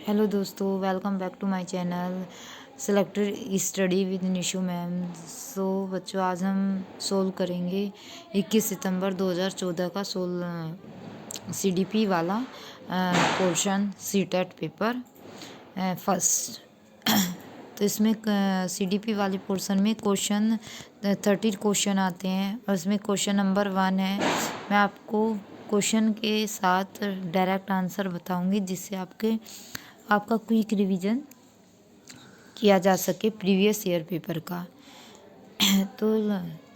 Hello दोस्तों, welcome back to my channel selected study with Nishu ma'am. बच्चों, आज हम सोल्व करेंगे 21 सितंबर 2014 का सीडीपी वाला पोर्शन सीटेट पेपर फर्स्ट। तो इसमें सीडीपी वाले पोर्शन में 30 क्वेश्चन आते हैं और इसमें क्वेश्चन नंबर 1 है। मैं आपको क्वेश्चन के साथ डायरेक्ट आंसर बताऊंगी जिससे आपका क्विक रिवीजन किया जा सके प्रीवियस ईयर पेपर का। तो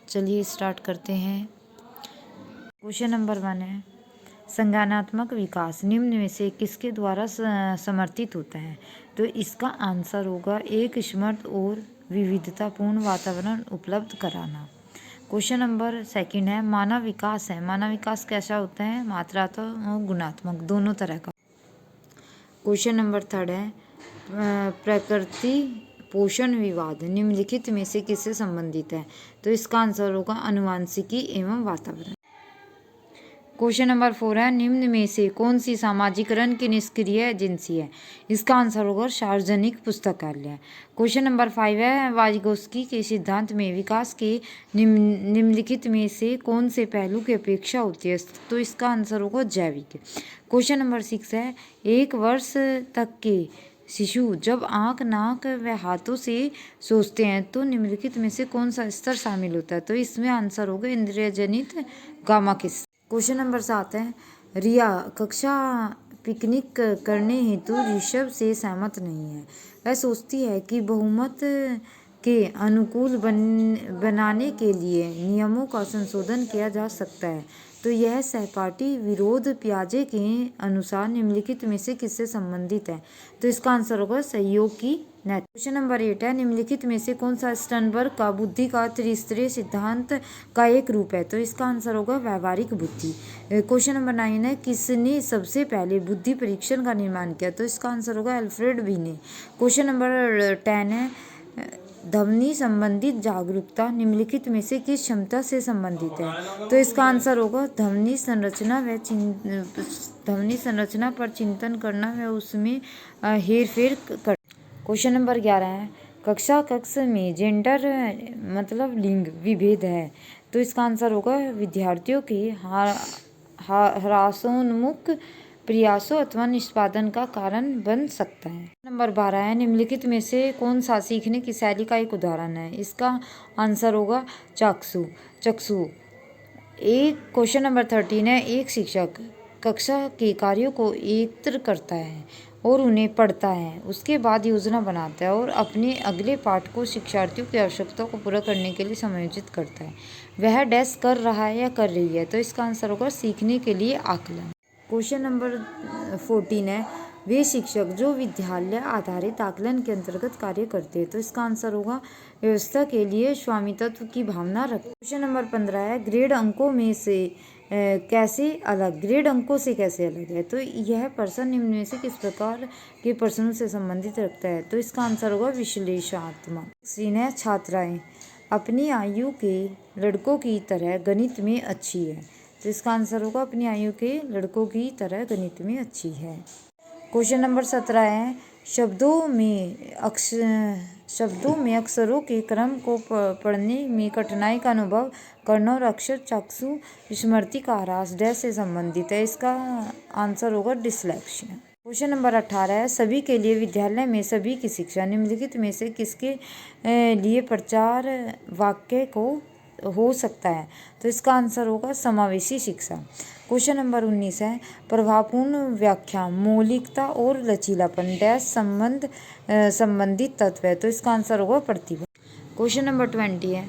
चलिए स्टार्ट करते हैं। क्वेश्चन नंबर 1 है, संज्ञानात्मक विकास निम्न में से किसके द्वारा समर्थित होता है? तो इसका आंसर होगा एक समृद्ध और विविधतापूर्ण वातावरण उपलब्ध कराना। क्वेश्चन नंबर 2 है, मानव विकास है। मानव विकास कैसा होता है? मात्रात्मक और गुणात्मक दोनों तरह का। क्वेश्चन नंबर 3 है, प्रकृति पोषण विवाद निम्नलिखित में से किससे संबंधित है? तो इसका आंसर होगा आनुवंशिकी एवं वातावरण। क्वेश्चन नंबर 4 है, निम्न में से कौन सी सामाजिकरण की निष्क्रिय एजेंसी है? इसका आंसर होगा सार्वजनिक पुस्तकालय। क्वेश्चन नंबर 5 है, वाइगोत्स्की के सिद्धांत में विकास के निम्नलिखित में से कौन से पहलू की अपेक्षा होती है? तो इसका आंसर होगा जैविक। क्वेश्चन नंबर 6 है, 1 वर्ष तक के शिशु जब आँख, नाक व हाथों से सोचते हैं तो निम्नलिखित में से कौन सा स्तर शामिल होता है? तो इसमें आंसर होगा इंद्रियजनित गामा किस। क्वेश्चन नंबर 7 है, रिया कक्षा पिकनिक करने हेतु ऋषभ से सहमत नहीं है। वह सोचती है कि बहुमत के अनुकूल बनाने के लिए नियमों का संशोधन किया जा सकता है। तो यह सहपाठी विरोध पियाजे के अनुसार निम्नलिखित में से किससे संबंधित है? तो इसका आंसर होगा सहयोग की नैतिकता। क्वेश्चन नंबर 8 है, निम्नलिखित में से कौन सा स्टर्नबर्ग का बुद्धि का त्रिस्तरीय सिद्धांत का एक रूप है? तो इसका आंसर होगा व्यवहारिक बुद्धि। क्वेश्चन नंबर 9 है, किसने सबसे पहले बुद्धि परीक्षण का निर्माण किया? तो इसका आंसर होगा अल्फ्रेड बीने। क्वेश्चन नंबर 10 है, ध्वनि संबंधित जागरूकता निम्नलिखित में से किस क्षमता से संबंधित है? तो इसका आंसर होगा ध्वनि संरचना पर चिंतन करना व उसमें हेरफेर कर। क्वेश्चन नंबर 11 है, कक्ष में जेंडर मतलब लिंग विभेद है। तो इसका आंसर होगा विद्यार्थियों के ह्रासोन्मुख प्रयासों अथवा निष्पादन का कारण बन सकता है। नंबर 12 है, निम्नलिखित में से कौन सा सीखने की शैली का एक उदाहरण है? इसका आंसर होगा चक्षु। एक क्वेश्चन नंबर 13 है, एक शिक्षक कक्षा के कार्यों को एकत्र करता है और उन्हें पढ़ता है, उसके बाद योजना बनाता है और अपने अगले पाठ को शिक्षार्थियों की आवश्यकताओं को पूरा करने के लिए समायोजित करता है। वह डैश कर रहा है या कर रही है? तो इसका आंसर होगा सीखने के लिए आकलन। क्वेश्चन नंबर 14 है, वे शिक्षक जो विद्यालय आधारित आकलन के अंतर्गत कार्य करते हैं। तो इसका आंसर होगा व्यवस्था के लिए स्वामित्व की भावना रखते। क्वेश्चन नंबर 15 है, ग्रेड अंकों से कैसे अलग है? तो यह प्रश्न निम्न में से किस प्रकार के प्रश्नों से संबंधित रखता है? तो इसका आंसर होगा विश्लेषणात्मक। श्रीनय छात्राएं अपनी आयु के लड़कों की तरह गणित में अच्छी है। तो इसका आंसर होगा अपनी आयु के लड़कों की तरह गणित में अच्छी है। क्वेश्चन नंबर 17 है, शब्दों में अक्षरों के क्रम को पढ़ने में कठिनाई का अनुभव करना और अक्षर चक्षु स्मृति का ह्रास डैश से संबंधित है। इसका आंसर होगा डिसलेक्सिया। क्वेश्चन नंबर 18 है, सभी के लिए विद्यालय में सभी की शिक्षा निम्नलिखित में से किसके लिए प्रचार वाक्य को हो सकता है? तो इसका आंसर होगा समावेशी शिक्षा। क्वेश्चन नंबर 19 है, प्रभावपूर्ण व्याख्या मौलिकता और लचीलापन डैश संबंधित तत्व है। तो इसका आंसर होगा प्रतिभा। क्वेश्चन नंबर 20 है,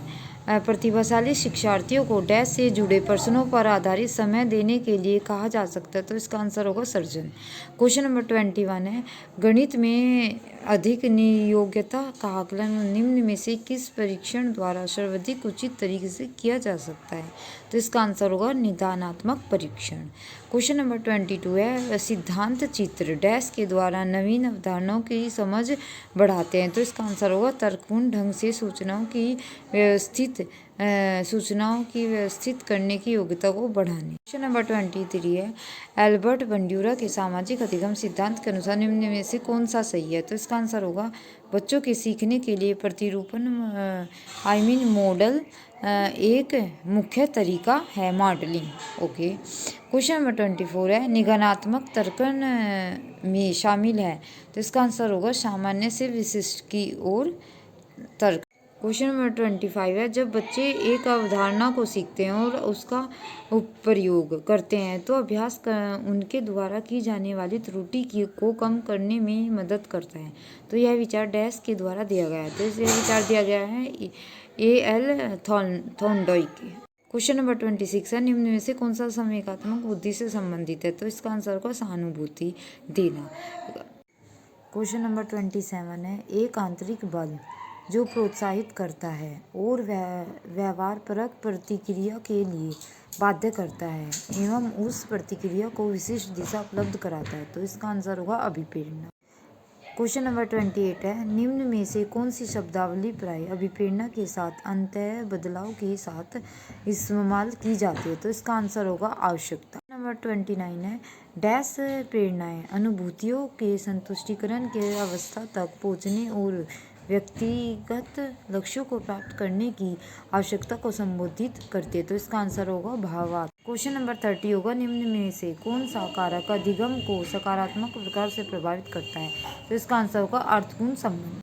प्रतिभाशाली शिक्षार्थियों को डैश से जुड़े प्रश्नों पर आधारित समय देने के लिए कहा जा सकता है। तो इसका आंसर होगा सर्जन। क्वेश्चन नंबर 21 है, गणित में अधिक नियोग्यता का आकलन निम्न में से किस परीक्षण द्वारा सर्वाधिक उचित तरीके से किया जा सकता है? तो इसका आंसर होगा निदानात्मक परीक्षण। क्वेश्चन नंबर 22 है, सिद्धांत चित्र डैश के द्वारा नवीन अवधारणाओं की समझ बढ़ाते हैं। तो इसका आंसर होगा तर्कपूर्ण ढंग से सूचनाओं की व्यवस्थित सूचनाओं की व्यवस्थित करने की योग्यता को बढ़ाने। क्वेश्चन नंबर 23 है, एल्बर्ट बंड्यूरा के सामाजिक अधिगम सिद्धांत के अनुसार निम्न में से कौन सा सही है? तो इसका आंसर होगा बच्चों के सीखने के लिए प्रतिरूपण मॉडल एक मुख्य तरीका है, मॉडलिंग। ओके। क्वेश्चन नंबर 24 है, निगमनात्मक तर्कन में शामिल है? तो इसका आंसर होगा सामान्य से विशिष्ट की ओर तर्क। क्वेश्चन नंबर 25 है, जब बच्चे एक अवधारणा को सीखते हैं और उसका प्रयोग करते हैं तो अभ्यास उनके द्वारा की जाने वाली त्रुटि को कम करने में मदद करता है। तो यह विचार डैश के द्वारा दिया गया है। तो यह विचार दिया गया है A.L. थॉर्नडाइक। क्वेश्चन नंबर 26 है, निम्न में से कौन सा संवेगात्मक बुद्धि से संबंधित है? तो इसका आंसर होगा सहानुभूति देना। क्वेश्चन नंबर 27 है, एक आंतरिक बल जो प्रोत्साहित करता है और व्यवहारपरक प्रतिक्रिया के लिए बाध्य करता है एवं उस प्रतिक्रिया को विशिष्ट दिशा उपलब्ध कराता है। तो इसका आंसर होगा अभिप्रेरणा। क्वेश्चन नंबर 28 है, निम्न में से कौन सी शब्दावली प्राय अभिप्रेरणा के साथ अंतः बदलाव के साथ इस्तेमाल की जाती है? तो इसका आंसर होगा आवश्यकता। नंबर 29 है, डैश प्रेरणाएं अनुभूतियों के संतुष्टिकरण के अवस्था तक पहुँचने और व्यक्तिगत लक्ष्यों को प्राप्त करने की आवश्यकता को संबोधित करते हैं। तो इसका आंसर होगा भावार्थ। क्वेश्चन नंबर 30 होगा, निम्न में से कौन सा कारक अधिगम को सकारात्मक प्रकार से प्रभावित करता है? तो इसका आंसर होगा अर्थपूर्ण संबंध।